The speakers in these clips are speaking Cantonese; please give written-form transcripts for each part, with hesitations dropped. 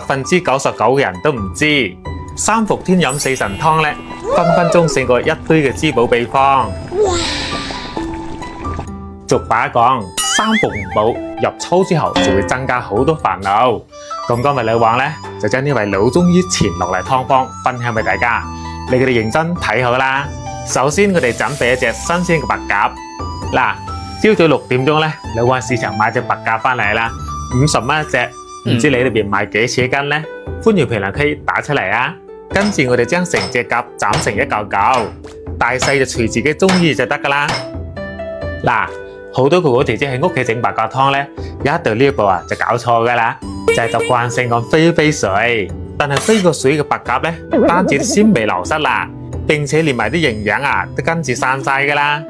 99%人都唔知，三伏天飲四神湯呢，分分鐘勝過一堆嘅滋補秘方。俗話講，三伏唔補，入秋之後就會增加好多煩惱。咁今日女王呢，就將呢位老中醫傳落嚟湯方分享俾大家，你哋認真睇好啦。首先我哋準備一隻新鮮嘅白鴿。嗱，朝早6點鐘呢，女王市場買隻白鴿翻嚟啦，50蚊一隻，唔知你呢邊賣幾錢一斤呢？歡迎評論區打出嚟啊！跟住我哋將成隻鴿斬成一嚿嚿，大細就隨自己中意就得噶啦。嗱，好多哥哥姐姐喺屋企整白鴿湯呢，有一到呢一步啊就搞錯噶啦，就係習慣性咁飛水，但係飛過水嘅白鴿呢，唔單止啲鮮味流失啦，並且連埋啲營養啊都跟住散晒噶啦，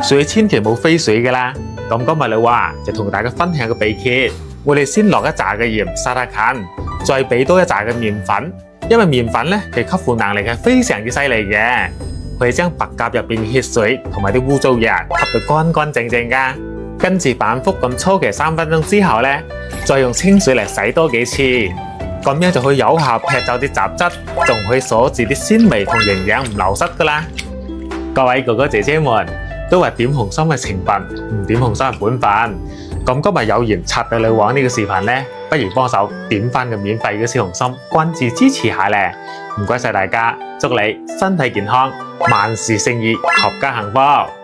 所以千祈冇飛水噶啦。咁今日女王就同大家分享個秘訣，我哋先落一紮嘅鹽殺下菌，再俾多一紮嘅麵粉，因為麵粉呢，其吸附能力係非常之犀利嘅，可以將白鴿入邊嘅血水同埋啲污糟嘢吸到乾乾淨淨噶。跟住反覆咁搓其3分鐘之後呢，再用清水嚟洗多幾次，咁樣就可以有效劈走啲雜質，仲可以鎖住啲鮮味同營養唔流失噶啦。各位哥哥姐姐們，都話點紅心係情分，唔點紅心係本分。咁今日有緣刷到女王呢個視頻呢，不如幫手點翻個免費嘅小紅心，關注支持下咧。唔該晒大家，祝你身體健康，萬事勝意，合家幸福。